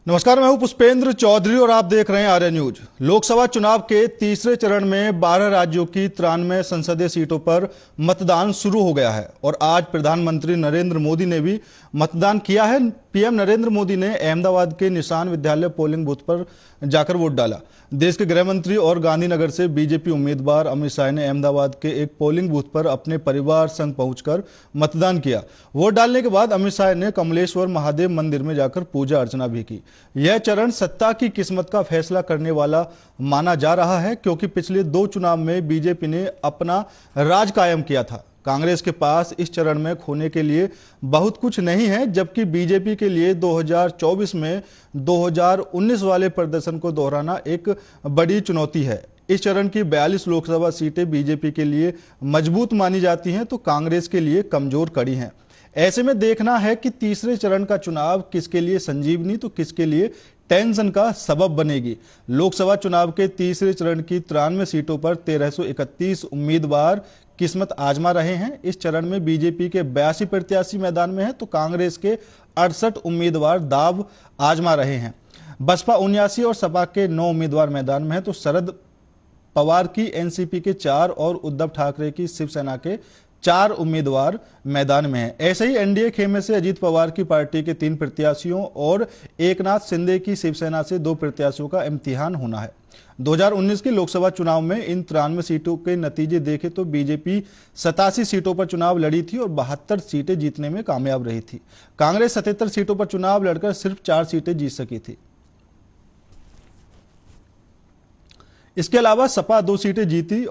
नमस्कार, मैं हूं पुष्पेंद्र चौधरी और आप देख रहे हैं आर्य न्यूज। लोकसभा चुनाव के तीसरे चरण में 12 राज्यों की 93 संसदीय सीटों पर मतदान शुरू हो गया है और आज प्रधानमंत्री नरेंद्र मोदी ने भी मतदान किया है। पीएम नरेंद्र मोदी ने अहमदाबाद के निशान विद्यालय पोलिंग बूथ पर जाकर वोट डाला। देश के गृह मंत्री और गांधीनगर से बीजेपी उम्मीदवार अमित शाह ने अहमदाबाद के एक पोलिंग बूथ पर अपने परिवार संग पहुंचकर मतदान किया। वोट डालने के बाद अमित शाह ने कमलेश्वर महादेव मंदिर में जाकर पूजा अर्चना भी की। यह चरण सत्ता की किस्मत का फैसला करने वाला माना जा रहा है, क्योंकि पिछले 2 चुनाव में बीजेपी ने अपना राज कायम किया था। कांग्रेस के पास इस चरण में खोने के लिए बहुत कुछ नहीं है, जबकि बीजेपी के लिए 2024 में 2019 वाले प्रदर्शन को दोहराना एक बड़ी चुनौती है। इस चरण की 42 लोकसभा सीटें बीजेपी के लिए मजबूत मानी जाती हैं तो कांग्रेस के लिए कमजोर कड़ी हैं। ऐसे में देखना है कि तीसरे चरण का चुनाव किसके लिए संजीवनी तो किसके लिए टेंशन का सबब बनेगी। लोकसभा चुनाव के तीसरे चरण की 93 सीटों पर 1331 उम्मीदवार किस्मत आजमा रहे हैं। इस चरण में बीजेपी के 82 प्रत्याशी मैदान में हैं तो कांग्रेस के 68 उम्मीदवार दाव आजमा रहे हैं। बसपा 79 और सपा के 9 उम्मीदवार मैदान में हैं तो शरद पवार की एनसीपी के 4 और उद्धव ठाकरे की शिवसेना के 4 उम्मीदवार मैदान में हैं। ऐसे ही एनडीए खेमे से अजीत पवार की पार्टी के 3 प्रत्याशियों और एकनाथ शिंदे की शिवसेना से 2 प्रत्याशियों का इम्तिहान होना है। 2019 के लोकसभा चुनाव में इन 93 सीटों के नतीजे देखें तो बीजेपी 87 सीटों पर चुनाव लड़ी थी और 72 सीटें जीतने में कामयाब रही थी। कांग्रेस 77 सीटों पर चुनाव लड़कर सिर्फ 4 सीटें जीत सकी थी। इसके अलावा सपा 2 सीटें जीती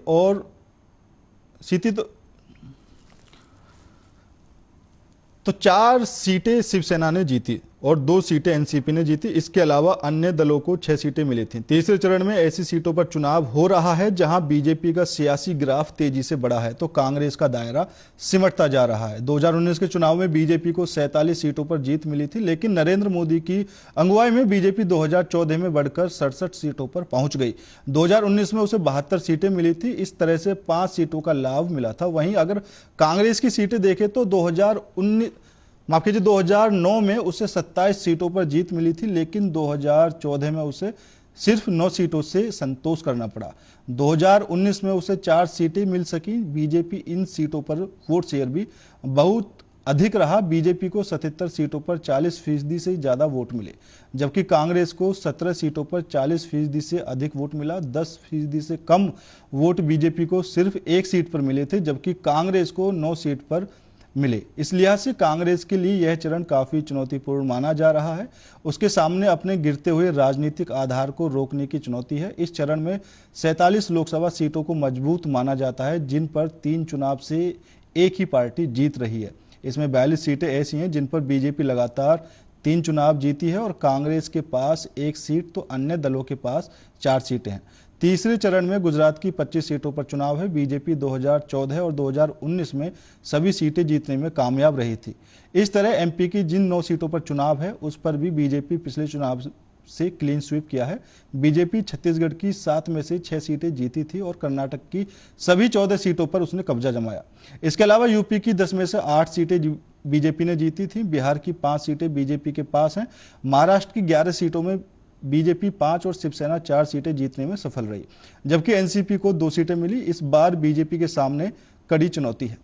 तो 4 सीटें शिवसेना ने जीती और 2 सीटें एनसीपी ने जीती। इसके अलावा अन्य दलों को 6 सीटें मिली थीं। तीसरे चरण में ऐसी सीटों पर चुनाव हो रहा है जहां बीजेपी का सियासी ग्राफ तेजी से बढ़ा है तो कांग्रेस का दायरा सिमटता जा रहा है। 2019 के चुनाव में बीजेपी को 47 सीटों पर जीत मिली थी, लेकिन नरेंद्र मोदी की अगुवाई में बीजेपी 2014 में बढ़कर 67 सीटों पर पहुंच गई। 2019 में उसे 72 सीटें मिली थी। इस तरह से 5 सीटों का लाभ मिला था। वहीं अगर कांग्रेस की सीटें देखें तो 2009 में उसे 27 सीटों पर जीत मिली थी, लेकिन 2014 में उसे सिर्फ 9 सीटों से संतोष करना पड़ा। 2019 में उसे 4 सीटें मिल सकी। बीजेपी इन सीटों पर वोट शेयर भी बहुत अधिक रहा। बीजेपी को 77 सीटों पर 40% से ज्यादा वोट मिले, जबकि कांग्रेस को 17 सीटों पर 40% से अधिक वोट मिला। 10% से कम वोट बीजेपी को सिर्फ 1 सीट पर मिले थे, जबकि कांग्रेस को 9 सीट पर मिले। इस लिहाज से कांग्रेस के लिए यह चरण काफी चुनौतीपूर्ण माना जा रहा है। उसके सामने अपने गिरते हुए राजनीतिक आधार को रोकने की चुनौती है। इस चरण में 47 लोकसभा सीटों को मजबूत माना जाता है, जिन पर 3 चुनाव से एक ही पार्टी जीत रही है। इसमें 42 सीटें ऐसी हैं जिन पर बीजेपी लगातार 3 चुनाव जीती है और कांग्रेस के पास 1 सीट तो अन्य दलों के पास 4 सीटें हैं। तीसरे चरण में गुजरात की 25 सीटों पर चुनाव है। बीजेपी 2014 और 2019 में सभी सीटें जीतने में कामयाब रही थी। इस तरह एमपी की जिन 9 सीटों पर चुनाव है उस पर भी बीजेपी पिछले चुनाव से क्लीन स्वीप किया है। बीजेपी छत्तीसगढ़ की 7 में से 6 सीटें जीती थी और कर्नाटक की सभी 14 सीटों पर उसने कब्जा जमाया। इसके अलावा यूपी की 10 में से 8 सीटें बीजेपी ने जीती थी। बिहार की 5 सीटें बीजेपी के पास हैं। महाराष्ट्र की 11 सीटों में बीजेपी 5 और शिवसेना 4 सीटें जीतने में सफल रही, जबकि एनसीपी को 2 सीटें मिली। इस बार बीजेपी के सामने कड़ी चुनौती है।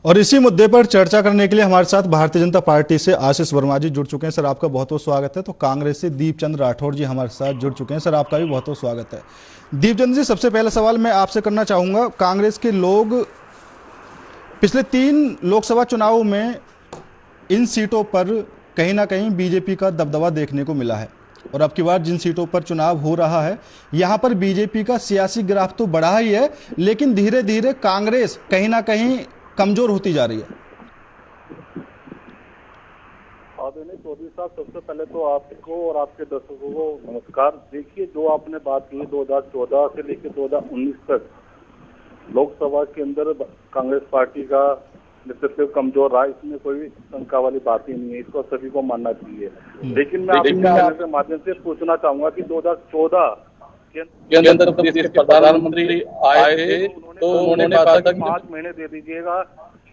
और इसी मुद्दे पर चर्चा करने के लिए हमारे साथ भारतीय जनता पार्टी से आशीष वर्मा जी जुड़ चुके हैं। सर, आपका बहुत बहुत स्वागत है। तो कांग्रेस से दीपचंद राठौर जी हमारे साथ जुड़ चुके हैं। सर, आपका भी बहुत बहुत स्वागत है। दीपचंद जी, सबसे पहला सवाल मैं आपसे करना चाहूंगा। कांग्रेस के लोग पिछले 3 लोकसभा चुनावों में इन सीटों पर कहीं ना कहीं बीजेपी का दबदबा देखने को मिला है और अब की बार जिन सीटों पर चुनाव हो रहा है यहां पर बीजेपी का सियासी ग्राफ तो बढ़ा ही है, लेकिन धीरे धीरे कांग्रेस कहीं ना कहीं कमजोर होती जा रही है। आदरणीय चौधरी साहब, सबसे पहले तो आपको और आपके दर्शकों को नमस्कार। देखिए, जो आपने बात की 2014 से लेकर 2019 तक लोकसभा के अंदर कांग्रेस पार्टी का नेतृत्व कमजोर रहा, इसमें कोई शंका वाली बात ही नहीं है, इसको सभी को मानना चाहिए। लेकिन मैं आपके चैनल के माध्यम से पूछना चाहूंगा कि 2014 के अंदर देश के प्रधानमंत्री आए थे तो उन्होंने कहा था कि 5 महीने दे दीजिएगा,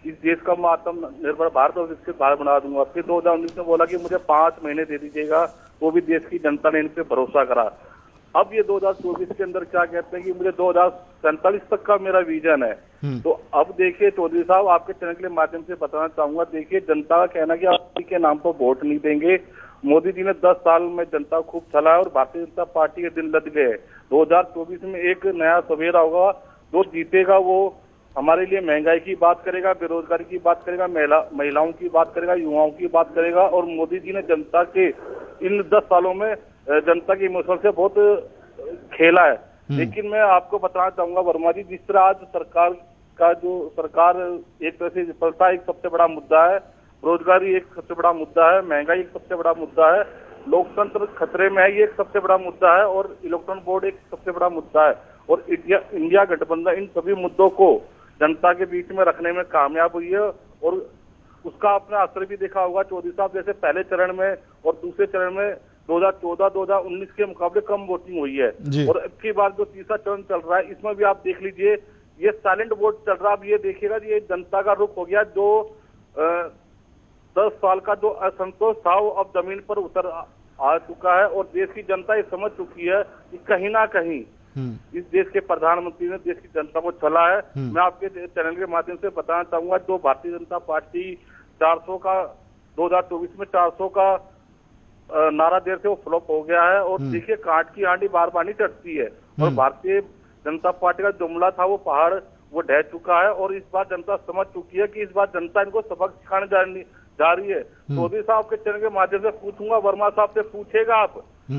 इस देश का मैं आत्मनिर्भर भारत और विकसित भारत बना दूंगा। फिर 2019 में बोला कि मुझे 5 महीने दे दीजिएगा, वो भी देश की जनता ने इन पे भरोसा करा। अब ये 2024 के अंदर क्या कहते हैं कि मुझे 2047 तक का मेरा विजन है। तो अब देखिए चौधरी साहब, आपके चैनल के माध्यम से बताना चाहूंगा, देखिए जनता का कहना कि आप मोदी के नाम पर वोट नहीं देंगे। मोदी जी ने 10 साल में जनता खूब चला है और भारतीय जनता पार्टी के दिन लद गए। 2024 में एक नया सवेरा होगा, जो जीतेगा वो हमारे लिए महंगाई की बात करेगा, बेरोजगारी की बात करेगा, महिलाओं की बात करेगा, युवाओं की बात करेगा। और मोदी जी ने जनता के इन 10 सालों में जनता की इमोशन से बहुत खेला है। लेकिन मैं आपको बताना चाहूंगा वर्मा जी, जिस तरह आज सरकार एक तरह से विफलता एक सबसे बड़ा मुद्दा है, रोजगारी एक सबसे बड़ा मुद्दा है, महंगाई एक सबसे बड़ा मुद्दा है, लोकतंत्र खतरे में है, ये एक सबसे बड़ा मुद्दा है, और इलेक्ट्रॉन बोर्ड एक सबसे बड़ा मुद्दा है। और इंडिया गठबंधन इन सभी मुद्दों को जनता के बीच में रखने में कामयाब हुई है, और उसका आपने असर भी देखा होगा चौधरी साहब। जैसे पहले चरण में और दूसरे चरण में 2014-2019 के मुकाबले कम वोटिंग हुई है, और अब की बार जो तीसरा चरण चल रहा है इसमें भी आप देख लीजिए, ये साइलेंट वोट चल रहा है। अब ये देखिएगा ये जनता का रुख हो गया, जो 10 साल का जो असंतोष था वो अब जमीन पर उतर आ चुका है, और देश की जनता ये समझ चुकी है कि कहीं ना कहीं इस देश के प्रधानमंत्री ने देश की जनता को चला है। मैं आपके चैनल के माध्यम से बताना चाहूंगा, जो भारतीय जनता पार्टी 400 का 2024 में 400 का नारा देर से वो फ्लॉप हो गया है। और देखिए काट की आंधी बार बार नहीं चढ़ती है, और भारतीय जनता पार्टी का जुमला था वो पहाड़ वो ढह चुका है, और इस बार जनता समझ चुकी है कि इस बार जनता इनको सबक सिखाने जा रही है। चौधरी साहब के चैनल के माध्यम से पूछूंगा, वर्मा साहब से पूछेगा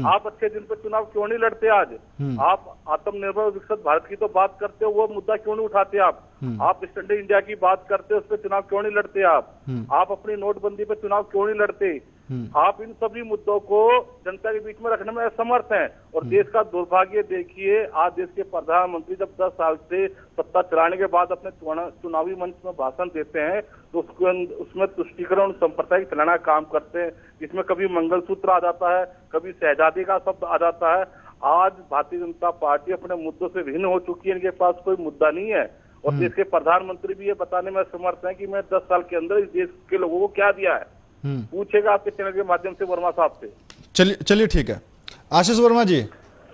आप अच्छे दिन पे चुनाव क्यों नहीं लड़ते? आज आप आत्मनिर्भर विकसित भारत की तो बात करते हो, वो मुद्दा क्यों नहीं उठाते? आप स्टैंड इंडिया की बात करते हो, उस पर चुनाव क्यों नहीं लड़ते? आप अपनी नोटबंदी पे चुनाव क्यों नहीं लड़ते? आप इन सभी मुद्दों को जनता के बीच में रखने में असमर्थ हैं। और देश का दुर्भाग्य देखिए, आज देश के प्रधानमंत्री जब 10 साल से सत्ता चलाने के बाद अपने चुनावी मंच में भाषण देते हैं तो उसमें तुष्टीकरण सांप्रदायिक चलाना काम करते हैं, जिसमें कभी मंगलसूत्र आ जाता है, कभी शहजादी का शब्द आ जाता है। आज भारतीय जनता पार्टी अपने मुद्दों से भिन्न हो चुकी है, इनके पास कोई मुद्दा नहीं है। और देश के प्रधानमंत्री भी ये बताने में समर्थ हैं कि मैं 10 साल के अंदर इस देश के लोगों को क्या दिया है। पूछेगा आपके चैनल के माध्यम से वर्मा साहब से। चलिए ठीक है। आशीष वर्मा जी,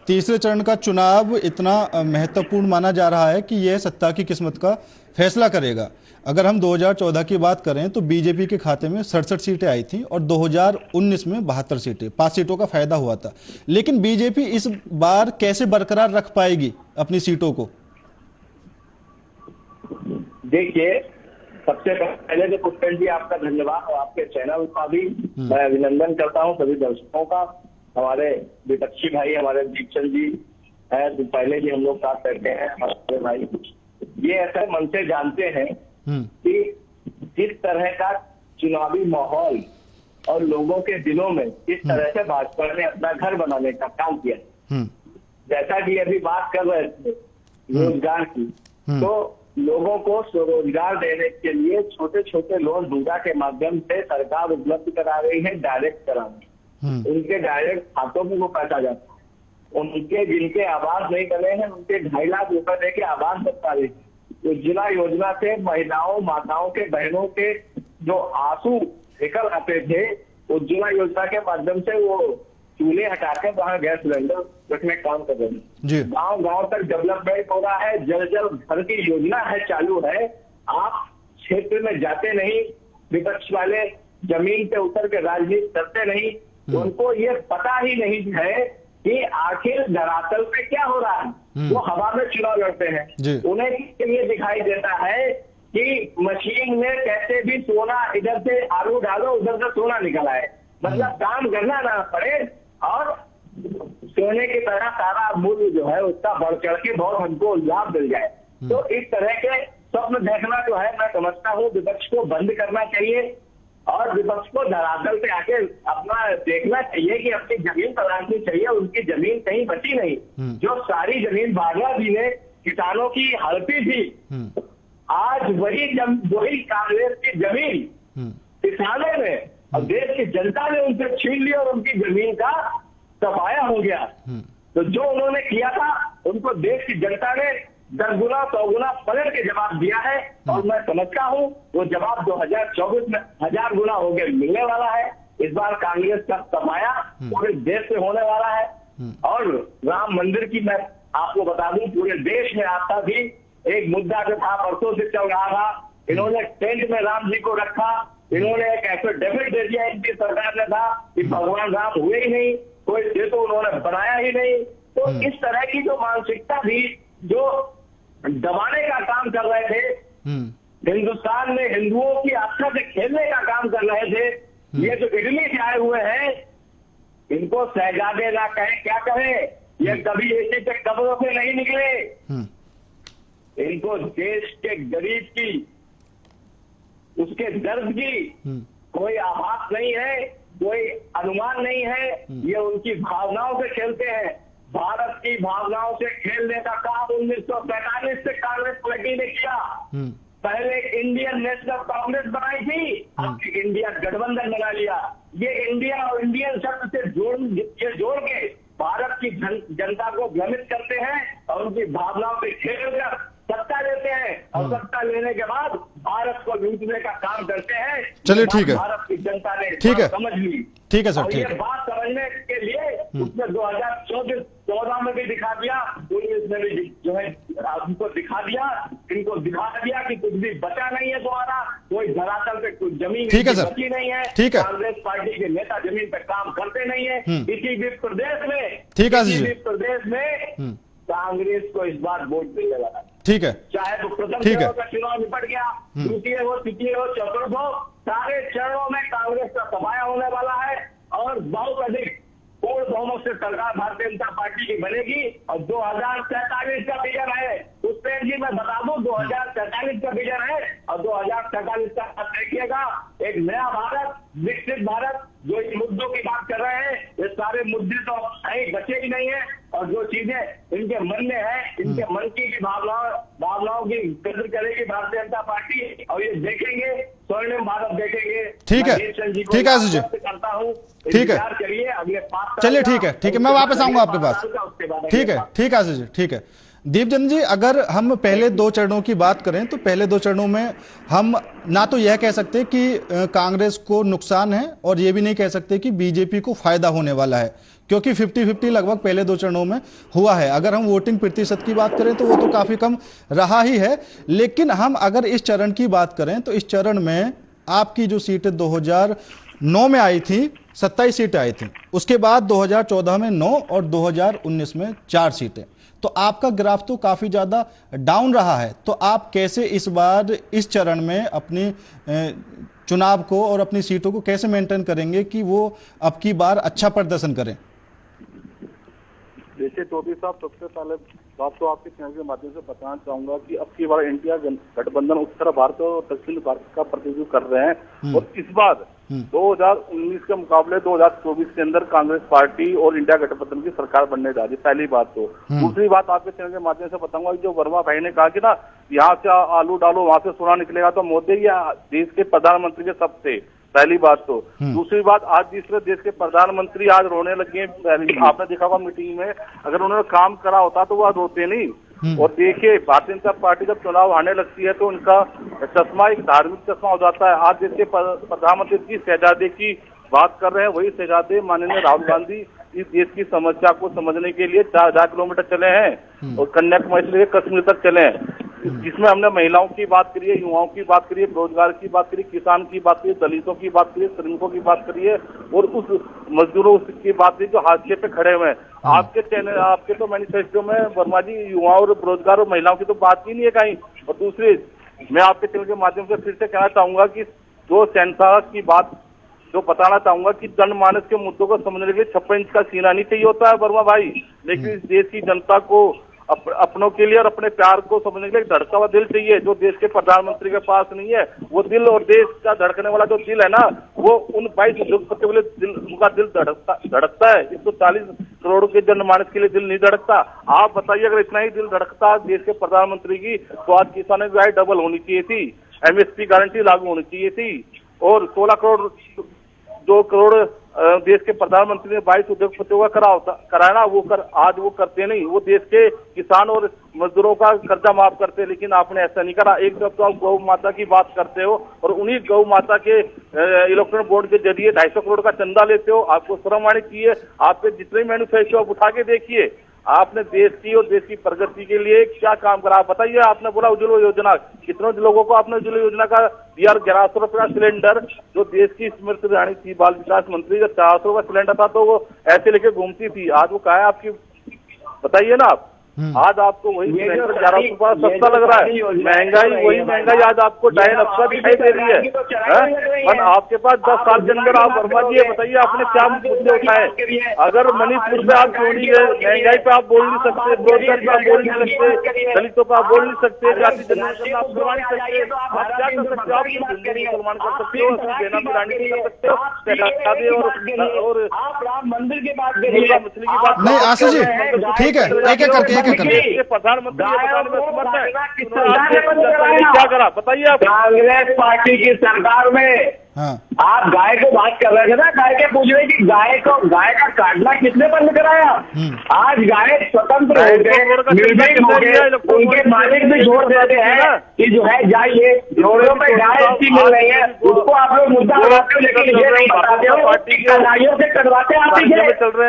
तीसरे चरण का चुनाव इतना महत्वपूर्ण माना जा रहा है कि यह सत्ता की किस्मत का फैसला करेगा। अगर हम 2014 की बात करें तो बीजेपी के खाते में 67 सीटें आई थी और 2019 में 72 सीटें, 5 सीटों का फायदा हुआ था। लेकिन बीजेपी इस बार कैसे बरकरार रख पाएगी अपनी सीटों को? देखिए, सबसे पहले तो पुष्पेंद्र जी आपका धन्यवाद, और आपके चैनल का भी मैं अभिनंदन करता हूं, सभी दर्शकों का। हमारे विपक्षी भाई हमारे दीपचंद जी है, तो पहले भी हम लोग साथ करते हैं। हमारे भाई ये ऐसा मन से जानते हैं कि जिस तरह का चुनावी माहौल और लोगों के दिलों में किस तरह से भाजपा ने अपना घर बनाने का काम किया, जैसा कि अभी बात कर रहे थे रोजगार की, तो लोगों को स्वरोजगार देने के लिए छोटे छोटे लोन मुद्रा के माध्यम से सरकार उपलब्ध करा रही है, डायरेक्ट करा रही है। उनके डायरेक्ट खातों में वो पैसा जाता है। उनके जिनके आवास नहीं बने हैं उनके 2.5 लाख रुपए देके आवास बता रही है। उज्ज्वला योजना से महिलाओं माताओं के बहनों के जो आंसू निकल आते थे, उज्ज्वला योजना के माध्यम से वो चूल्हे हटा के वहाँ गैस सिलेंडर रखने काम कर रहे हैं। गांव गांव तक डेवलपमेंट हो रहा है, जल जल घर की योजना है चालू है। आप क्षेत्र में जाते नहीं, विपक्ष वाले जमीन पे उतर के राजनीति करते नहीं, उनको ये पता ही नहीं है कि आखिर धरातल पे क्या हो रहा है। वो हवा में चुनाव लड़ते हैं, उन्हें ये दिखाई देता है कि मशीन में कैसे भी सोना, इधर से आलू डालो उधर से सोना निकल आए, मतलब काम करना ना पड़े और सोने की तरह सारा मूल्य जो है उसका बढ़ चढ़ के बहुत हमको लाभ मिल जाए। तो इस तरह के स्वप्न देखना जो है, मैं समझता हूँ विपक्ष को बंद करना चाहिए और विपक्ष को धरातल पे आके अपना देखना चाहिए कि अपनी जमीन तलाशनी चाहिए। उनकी जमीन कहीं बची नहीं, जो सारी जमीन भागवा जी ने किसानों की हड़पी थी आज वही कांग्रेस की जमीन किसानों ने और देश की जनता ने उनसे छीन ली और उनकी जमीन का सफाया हो गया। तो जो उन्होंने किया था उनको देश की जनता ने 10 गुना 100 गुना पलट के जवाब दिया है और मैं समझता हूं वो जवाब 2024 में 1000 गुना हो गए मिलने वाला है। इस बार कांग्रेस का सफाया पूरे देश से होने वाला है। और राम मंदिर की मैं आपको बता दूं, पूरे देश में आस्था थी, एक मुद्दा जो था परसों से चल रहा था, इन्होंने टेंट में राम जी को रखा, इन्होंने एक एफिडेविट दे दिया इनकी सरकार ने था कि भगवान राम हुए ही नहीं, कोई सेतु उन्होंने बनाया ही नहीं। तो इस तरह की जो मानसिकता थी, जो दबाने का काम कर रहे थे, हिंदुस्तान में हिंदुओं की आस्था से खेलने का काम कर रहे थे, ये जो इटली से आए हुए हैं, इनको शहजादे ना कहें क्या कहें, ये कभी ऐसे के कब्रों से नहीं निकले। इनको देश के गरीब की, उसके दर्द की कोई आभास नहीं है, कोई अनुमान नहीं है। ये उनकी भावनाओं से खेलते हैं। भारत की भावनाओं से खेलने का काम 1945 से कांग्रेस पार्टी ने किया। पहले इंडियन नेशनल कांग्रेस बनाई थी, अब इंडिया गठबंधन बना लिया। ये इंडिया और इंडियन शब्द से जोड़ के भारत की जनता को भ्रमित करते हैं और उनकी भावनाओं से खेलकर सत्ता लेते हैं और सत्ता लेने के बाद भारत को लूटने का काम करते हैं। चलिए ठीक है, भारत की जनता ने ठीक है, समझ ली। ठीक है सर, और ठीक ये है। बात समझने के लिए उसने 2014 में भी दिखा दिया, 19 में भी जो है उनको दिखा दिया, इनको दिखा दिया कि कुछ भी बचा नहीं है तुम्हारा, कोई धरातल पे कुछ जमीन ठीक है सर, बची नहीं है। ठीक है। कांग्रेस पार्टी के नेता जमीन पे काम करते नहीं है। किसी भी प्रदेश में, ठीक है किसी जी। भी प्रदेश में कांग्रेस को इस बार वोट मिलने लगा। ठीक है, चाहे तो प्रथम ठीक है। चरण का चुनाव निपट गया, द्वितीय हो, तृतीय हो, चतुर्थ हो, सारे चरणों में कांग्रेस का सफाया होने वाला है और बहुत अधिक पूर्ण बहुमत से सरकार भारतीय जनता पार्टी की बनेगी। और 2047 का विजन है, उसमें जी मैं बता दूं 2047 का विजन है और 2047 का आप देखिएगा एक नया भारत, विकसित भारत। जो इन मुद्दों की बात कर रहे हैं, ये सारे मुद्दे तो कहीं बचे ही नहीं है और जो चीजें इनके मन में है, इनके मन की भावनाओं की कदर करेगी भारतीय जनता पार्टी और ये देखेंगे, स्वर्णिम भारत देखेंगे। ठीक है, ठीक है आशीष जी, करता हूँ, ठीक है, करिए अगले 5 साल। चलिए ठीक है, ठीक है, मैं वापस आऊंगा आपके पास। ठीक है, ठीक है आशीष जी, ठीक है। दीपचंद जी, अगर हम पहले 2 चरणों की बात करें तो पहले 2 चरणों में हम ना तो यह कह सकते कि कांग्रेस को नुकसान है और ये भी नहीं कह सकते कि बीजेपी को फायदा होने वाला है, क्योंकि 50-50 लगभग पहले 2 चरणों में हुआ है। अगर हम वोटिंग प्रतिशत की बात करें तो वो तो काफी कम रहा ही है। लेकिन हम अगर इस चरण की बात करें तो इस चरण में आपकी जो सीटें 2009 में आई थी, 27 सीटें आई थी, उसके बाद 2014 में 9 और 2019 में 4 सीटें, तो आपका ग्राफ तो काफी ज्यादा डाउन रहा है। तो आप कैसे इस बार इस चरण में अपनी चुनाव को और अपनी सीटों को कैसे मेंटेन करेंगे कि वो अब की बार अच्छा प्रदर्शन करें? देखिए चौधरी साहब, सबसे पहले बात तो आपके चैनल के माध्यम से बताना चाहूंगा कि अब की बार इंडिया गठबंधन उत्तर भारत और दक्षिण भारत का प्रतिनिधित्व कर रहे हैं और इस बार 2019 के मुकाबले 2024 के अंदर कांग्रेस पार्टी और इंडिया गठबंधन की सरकार बनने जा रही है। पहली बात तो। दूसरी बात आपके चैनल के माध्यम से बताऊंगा, जो वर्मा भाई ने कहा कि ना यहाँ से आलू डालो वहां से सोना निकलेगा, तो मोदी या देश के प्रधानमंत्री के सबसे पहली बात तो। दूसरी बात, आज दूसरे देश के प्रधानमंत्री आज रोने लगे हैं। आपने देखा होगा मीटिंग में, अगर उन्होंने काम करा होता तो वह रोते नहीं। और देखिए, भारतीय जनता पार्टी जब चुनाव आने लगती है तो उनका चश्मा एक धार्मिक चश्मा हो जाता है। आज देश के प्रधानमंत्री की शहजादे की बात कर रहे हैं, वही शहजादे माननीय राहुल गांधी इस देश की समस्या को समझने के लिए 4,000 किलोमीटर चले हैं और कन्याकुमारी से कश्मीर तक चले हैं, जिसमें हमने महिलाओं की बात करी है, युवाओं की बात करी है, रोजगार की बात करी, किसान की बात करी, दलितों की बात करी, श्रमिकों की बात करी है और उस मजदूरों की बात करी जो हाशिए पे खड़े हुए हैं। आपके चैनल, आपके तो मैनिफेस्टो में वर्मा जी युवाओं और रोजगार और महिलाओं की तो बात ही नहीं है कहीं। और दूसरी, मैं आपके चैनल के माध्यम से फिर से कहना चाहूंगा कि जो सेंसर की बात जो बताना चाहूंगा कि जनमानस के मुद्दों को समझने के लिए 56 इंच का सीना नहीं चाहिए होता है वर्मा भाई, लेकिन इस देश की जनता को अपनों के लिए और अपने प्यार को समझने के लिए धड़का हुआ दिल चाहिए, जो देश के प्रधानमंत्री के पास नहीं है। वो दिल और देश का धड़कने वाला जो दिल है ना, वो उन 22 उद्योगपतियों के लिए दिल, उनका दिल धड़कता है। 140 करोड़ के जनमानस के लिए दिल नहीं धड़कता। आप बताइए, अगर इतना ही दिल धड़कता देश के प्रधानमंत्री की, तो आज किसानों की आय डबल होनी चाहिए थी, एमएसपी गारंटी लागू होनी चाहिए थी, और 16 करोड़ 2 करोड़ देश के प्रधानमंत्री ने 22 उद्योगपतियों का कराना, आज वो करते नहीं। वो देश के किसान और मजदूरों का कर्जा माफ करते हैं, लेकिन आपने ऐसा नहीं करा। एक तरफ तो आप गौ माता की बात करते हो और उन्हीं गौ माता के इलेक्ट्रॉनिक बोर्ड के जरिए 250 करोड़ का चंदा लेते हो। आपको शर्म आनी चाहिए। आपके जितने मैन्युफैक्चर आप उठा के देखिए, आपने देश की और देश की प्रगति के लिए क्या काम करा। आप बताइए, आपने बोला उज्ज्वला योजना, कितनों लोगों को आपने उज्ज्वला योजना का दिया 1100 रुपये का सिलेंडर। जो देश की स्मृति ईरानी थी बाल विकास मंत्री, जब 400 का सिलेंडर था तो वो ऐसे लेके घूमती थी। आज वो कहा है आपकी, बताइए ना आप। आज आपको वही सिलेंडर 1100 रुपया सस्ता लग रहा है। वही महंगाई आज आपको डायन अफसर दिखाई दे रही है। और आपके पास 10 साल के अंदर आप वर्मा जी बताइए, आपने क्या मुद्दे उठाए। अगर मणिपुर पे आप छोड़ी है, महंगाई पे आप बोल नहीं सकते, बेरोजगारी पे आप बोल नहीं सकते, दलितों पे आप बोल नहीं सकते, जाति जनगणना आप करवा नहीं सकते। आप क्या कर सकते हो? आप मुसलमान कर सकते हो, सेना में रानी कर सकते हो, और राम मंदिर की बात करिए, मछली की बात नहीं आशीष जी, ठीक है, एक एक करके प्रधानमंत्री क्या करा बताइए आप। कांग्रेस पार्टी की सरकार में आप गाय को बात कर रहे थे ना, गाय के पूछ रहे कि गाय का काटना किसने बंद कराया। आज गाय स्वतंत्र हो गए, उनके मालिक भी जोर देते हैं कि जो है जाइए, जोड़ों में गाय अच्छी मिल रही है, उसको आप लोग मुद्दा लगाते हो, लेकिन ये नहीं बताते हो कसाईयों से कटवाते आप ही थे।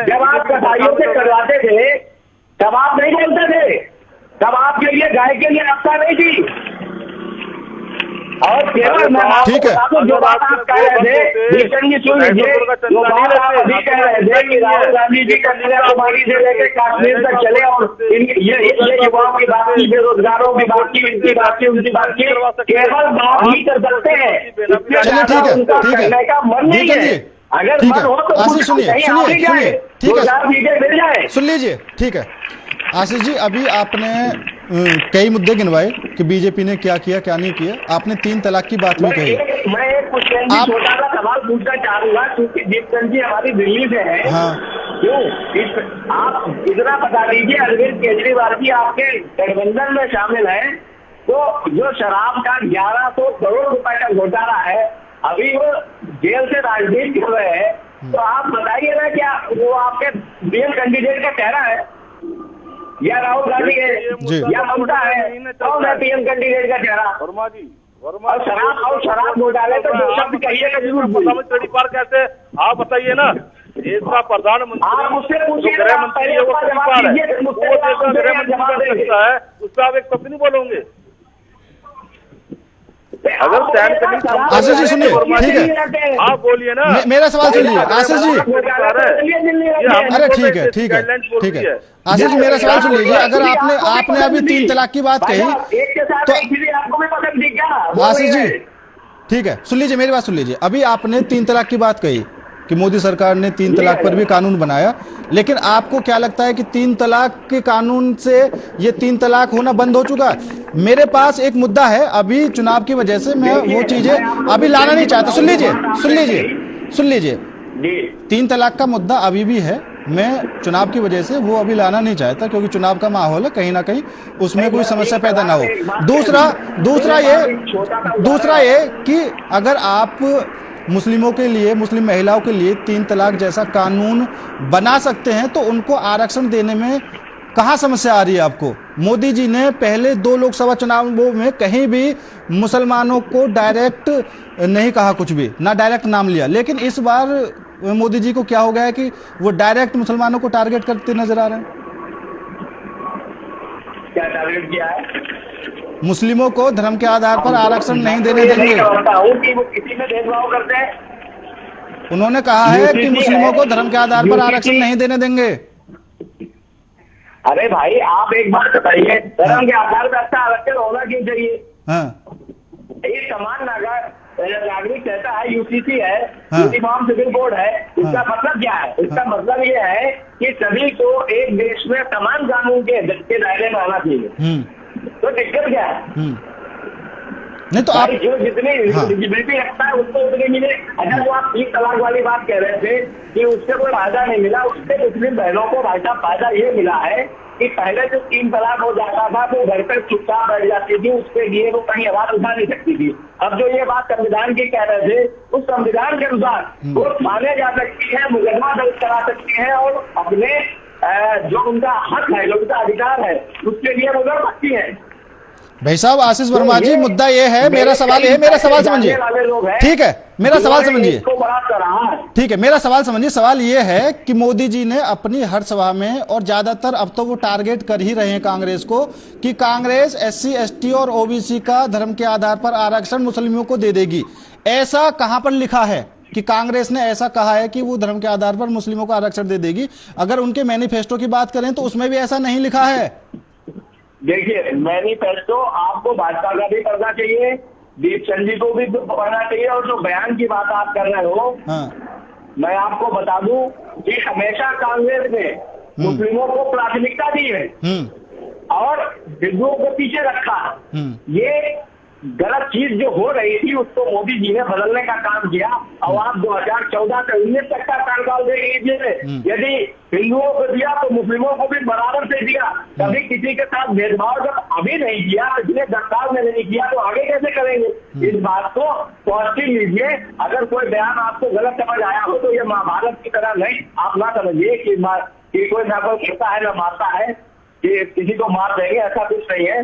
जब आप कसाईयों से कटवाते थे तब आप नहीं बोलते थे, तब आपके लिए गाय के लिए रक्षा नहीं थी। और केवल मैं आपको जो बात आप कह रहे थे, भीषण जी सुन लीजिए, जो बात आप अभी कह रहे थे कि राहुल गांधी जी कन्याकुमारी से लेकर कश्मीर तक चले और ये युवाओं की बात की, बेरोजगारों की बात की, इनकी बात की, उनकी बात की, केवल बात ही कर सकते हैं। उनका करने का मन नहीं है। अगर मन हो तो आशीष सुनिए, ठीक है, मिल जाए। सुन लीजिए, ठीक है आशीष जी। अभी आपने कई मुद्दे गिनवाए कि बीजेपी ने क्या किया क्या नहीं किया। आपने 3 तलाक की बात भी कही। मैं एक छोटा सा सवाल पूछना चाहूंगा, क्योंकि दीपचंद जी हमारी दिल्ली से है। हाँ, क्यों आप इतना बता दीजिए, अरविंद केजरीवाल जी आपके गठबंधन में शामिल है, तो जो शराब का 1100 करोड़ रुपए का घोटाला है, अभी वो जेल से राजनीति कर रहे हैं, तो आप बताइए ना, क्या वो आपके डीएम कैंडिडेट का चेहरा है या राहुल गांधी है या ममता है? कौन है पीएम कैंडिडेट का चेहरा? वर्मा जी, और शराब घोटाले तो जो शब्द कहिएगा जरूर पार कैसे, आप बताइए ना। देश का प्रधानमंत्री, आप मुझसे पूछिए, गृह मंत्री है, वो पार है, वो देश का गृह मंत्री बन सकता है, उस पर आप एक शब्द नहीं बोलोगे। अगर आशीष जी सुनिए, ठीक है, आप बोलिए ना। मेरा सवाल सुनिए आशीष जी। अरे ठीक है, ठीक है, ठीक है आशीष जी, मेरा सवाल सुन लीजिए। अगर आपने अभी 3 तलाक की बात कही तो आशीष जी, ठीक है, सुन लीजिए, मेरी बात सुन लीजिए। अभी आपने 3 तलाक की बात कही कि मोदी सरकार ने 3 तलाक पर भी कानून बनाया, लेकिन आपको क्या लगता है कि 3 तलाक के कानून से ये 3 तलाक होना बंद हो चुका है? मेरे पास एक मुद्दा है, अभी चुनाव की वजह से मैं वो चीजें अभी लाना नहीं चाहता। सुन लीजिए 3 तलाक का मुद्दा अभी भी है, मैं चुनाव की वजह से वो अभी लाना नहीं चाहता, क्योंकि चुनाव का माहौल है, कहीं ना कहीं उसमें कोई समस्या पैदा ना हो। दूसरा ये कि अगर आप मुस्लिमों के लिए, मुस्लिम महिलाओं के लिए 3 तलाक जैसा कानून बना सकते हैं, तो उनको आरक्षण देने में कहाँ समस्या आ रही है आपको? मोदी जी ने पहले 2 लोकसभा चुनावों में कहीं भी मुसलमानों को डायरेक्ट नहीं कहा, कुछ भी ना डायरेक्ट नाम लिया, लेकिन इस बार मोदी जी को क्या हो गया है कि वो डायरेक्ट मुसलमानों को टारगेट करते नजर आ रहे हैं। क्या टारगेट किया है? मुस्लिमों को धर्म के आधार पर आरक्षण नहीं देने देंगे। कि वो किसी में भेदभाव करते हैं। उन्होंने कहा है कि मुस्लिमों को धर्म के आधार पर आरक्षण नहीं देने देंगे। अरे भाई, आप एक बात बताइए, धर्म के आधार पर अच्छा आरक्षण होना क्यों चाहिए? हाँ, एक समान नागरिक नागरिक कहता है यूसीसी है, हाँ। यूनिफॉर्म सिविल कोड है, इसका मतलब क्या है? इसका मतलब ये है कि सभी को एक देश में समान कानून के दायरे में आना चाहिए। तो दिक्कत क्या है? नहीं तो आप जो जितनी एलिजिबिलिटी रखता है उसको उतनी मिले। अच्छा, जो आप 3 तलाक वाली बात कह रहे थे कि उससे कोई फायदा नहीं मिला, उससे मुस्लिम बहनों को भाई साहब फायदा ये मिला है कि पहले जो 3 तलाक हो जाता था तो घर पर चुपचाप बैठ जाती थी, उसके लिए वो कहीं आवाज उठा नहीं सकती थी। अब जो ये बात संविधान की कह रहे थे, उस संविधान के अनुसार वो थाने जा सकती है, मुकदमा दर्ज करा सकती है और अपने जो उनका हक है, जो उनका अधिकार है, उसके लिए वो लड़ सकती है। भाई साहब आशीष वर्मा जी, मुद्दा ये है, मेरा सवाल ये है, मेरा सवाल समझिए, ठीक है, मेरा सवाल समझिए, ठीक है, मेरा सवाल समझिए। सवाल ये है कि मोदी जी ने अपनी हर सभा में, और ज्यादातर अब तो वो टारगेट कर ही रहे हैं कांग्रेस को, कि कांग्रेस SC ST और OBC का धर्म के आधार पर आरक्षण मुस्लिमों को दे देगी। ऐसा कहां पर लिखा है कि कांग्रेस ने ऐसा कहा है कि वो धर्म के आधार पर मुस्लिमों को आरक्षण दे देगी? अगर उनके मैनिफेस्टो की बात करें तो उसमें भी ऐसा नहीं लिखा है। देखिए, मैनिफेस्टो आपको भाजपा का भी पढ़ना चाहिए, दीपचंद जी को भी पढ़ना चाहिए, और जो बयान की बात आप कर रहे हो, मैं आपको बता दूं कि हमेशा कांग्रेस ने मुस्लिमों को प्राथमिकता दी है और हिंदुओं को पीछे रखा। ये गलत चीज जो हो रही थी उसको मोदी जी ने बदलने का काम किया। और आप 2014 से 19 तक का कार्यकाल देख लीजिए, यदि हिंदुओं को दिया तो मुस्लिमों को भी बराबर से दिया, कभी किसी के साथ भेदभाव जब अभी नहीं किया, पिछले 10 साल में नहीं किया, तो आगे कैसे करेंगे? इस बात को पॉजिटिव लीजिए। अगर कोई बयान आपको गलत समझ आया हो तो ये महाभारत की तरह नहीं, आप ना समझिए कि कोई ना कोई खेता है ना मारता है, कि किसी को मार देंगे, ऐसा कुछ नहीं है।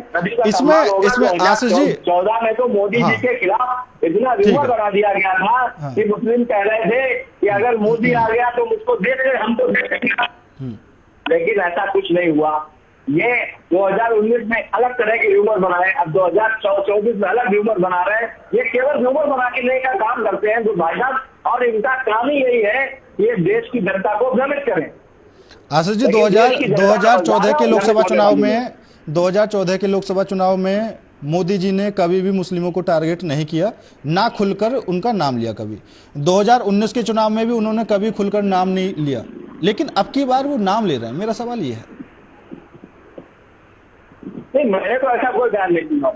इसमें आशीष जी 14 में तो मोदी जी के खिलाफ इतना रूमर बना दिया गया था कि मुस्लिम कह रहे थे कि अगर मोदी आ गया तो मुझको दे दे, हम तो दे देंगे, लेकिन ऐसा कुछ नहीं हुआ। ये 2019 में अलग तरह के रूमर बनाए, अब 2024 में अलग रूमर बना रहे हैं। ये केवल रूमर बना के नहीं का काम करते हैं जो भाई साहब, और इनका काम ही यही है कि ये देश की जनता को भ्रमित करें। आशीष जी 2014 के लोकसभा चुनाव में 2014 के लोकसभा चुनाव में मोदी जी ने कभी भी मुस्लिमों को टारगेट नहीं किया, ना खुलकर उनका नाम लिया कभी। 2019 के चुनाव में भी उन्होंने कभी खुलकर नाम नहीं लिया, लेकिन अब की बार वो नाम ले रहे हैं। मेरा सवाल ये है। नहीं, मैंने तो ऐसा कोई बयान नहीं दिया।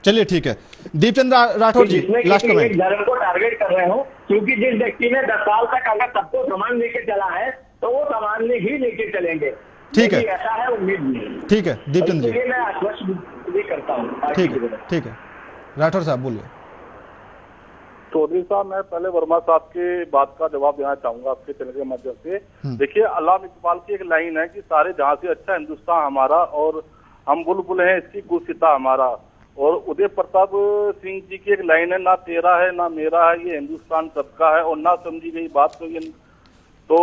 चलिए ठीक है, दीपचंद राठौर जी लास्ट कमेंट। धर्म को टारगेट कर रहे हो, क्योंकि जिस व्यक्ति ने 10 साल तक अगर सबको समान लेके चला है तो वो समान ही लेके चलेंगे। ठीक है, ऐसा है, उम्मीद नहीं। ठीक है दीपचंद जी, मैं आश्वस्त भी करता हूँ। ठीक है राठौर साहब बोलिए। चौधरी साहब, मैं पहले वर्मा साहब के बात का जवाब देना चाहूंगा आपके चैनल के माध्यम से। देखिए, अल्लामा इकबाल की एक लाइन है कि सारे जहां से अच्छा हिंदुस्तान हमारा और हम बुलबुल हैं इसकी गुलसिता हमारा। और उदय प्रताप सिंह जी की एक लाइन है, ना तेरा है ना मेरा है, ये हिंदुस्तान सबका है, और ना समझी गई बात तो ये तो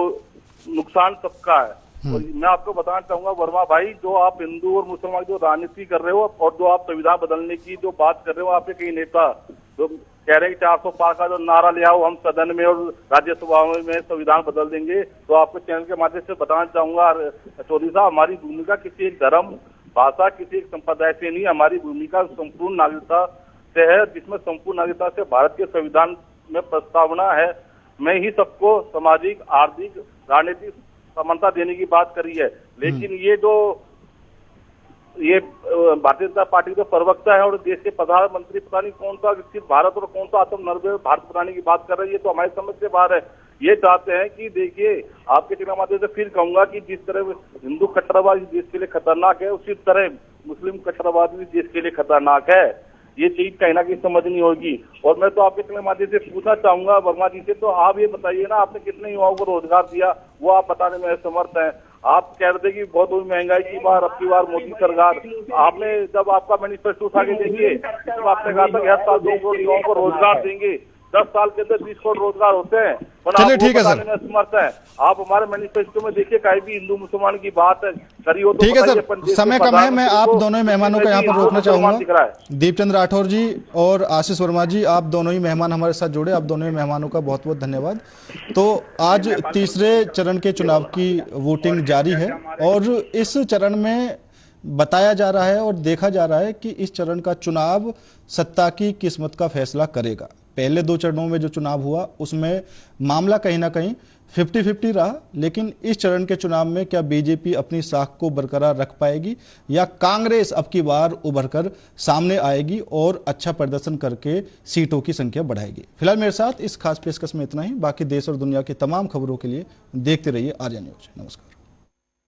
नुकसान सबका है। और मैं आपको बताना चाहूंगा वर्मा भाई, जो आप हिंदू और मुसलमान जो राजनीति कर रहे हो और जो आप संविधान बदलने की जो बात कर रहे हो, आपके कई नेता जो कह रहे हैं 400 पार का जो नारा ले आओ हम सदन में और राज्यसभा में संविधान बदल देंगे, तो आपके चैनल के माध्यम से बताना चाहूंगा चौधरी साहब, हमारी भूमिका किसी एक धर्म, भाषा, किसी एक संप्रदाय से नहीं, हमारी भूमिका संपूर्ण नागरिकता से है, जिसमें संपूर्ण नागरिकता से भारत के संविधान में प्रस्तावना है में ही सबको सामाजिक, आर्थिक, राजनीतिक समानता देने की बात करी है। लेकिन ये भारतीय जनता पार्टी के प्रवक्ता है और देश के प्रधानमंत्री पता नहीं कौन सा विकसित भारत और कौन सा आत्मनिर्भर भारत बनाने की बात कर रहे हैं, ये तो हमारी समझ से बाहर है। ये चाहते हैं कि देखिए, आपके चैनल माध्यम से फिर कहूंगा कि जिस तरह हिंदू कट्टरवाद देश के लिए खतरनाक है, उसी तरह मुस्लिम कट्टरवाद भी देश के लिए खतरनाक है। ये चीज कहीं ना कहीं समझनी होगी। और मैं तो आपके चैनल माध्यम से पूछना चाहूंगा वर्मा जी से, तो आप ये बताइए ना, आपने कितने युवाओं को रोजगार दिया, वो आप बताने में असमर्थ हैं। आप कह रहे थे कि बहुत महंगाई की बार अब की बार मोदी सरकार, आपने जब आपका मैनिफेस्टो उठा के देखिए, तो आपने कहा था कि हर साल 2 करोड़ युवाओं को रोजगार देंगे, 10 साल के अंदर 20 करोड़ रोजगार होते हैं। चलिए ठीक है सर, समर्थ है आप हमारे मैनिफेस्टो में देखिए, कहीं भी हिंदू मुसलमान की बात करी हो तो ठीक है सर, समय कम है, मैं आप दोनों ही मेहमानों का यहाँ पर रोकना चाहूंगा। दीपचंद राठौर जी और आशीष वर्मा जी, आप दोनों ही मेहमान हमारे साथ जुड़े, आप दोनों ही मेहमानों का बहुत बहुत धन्यवाद। तो आज तीसरे चरण के चुनाव की वोटिंग जारी है और इस चरण में बताया जा रहा है और देखा जा रहा है कि इस चरण का चुनाव सत्ता की किस्मत का फैसला करेगा। पहले 2 चरणों में जो चुनाव हुआ उसमें मामला कहीं ना कहीं 50-50 रहा, लेकिन इस चरण के चुनाव में क्या बीजेपी अपनी साख को बरकरार रख पाएगी या कांग्रेस अब की बार उभर कर सामने आएगी और अच्छा प्रदर्शन करके सीटों की संख्या बढ़ाएगी। फिलहाल मेरे साथ इस खास पेशकश में इतना ही। बाकी देश और दुनिया की तमाम खबरों के लिए देखते रहिए आर्या न्यूज। नमस्कार।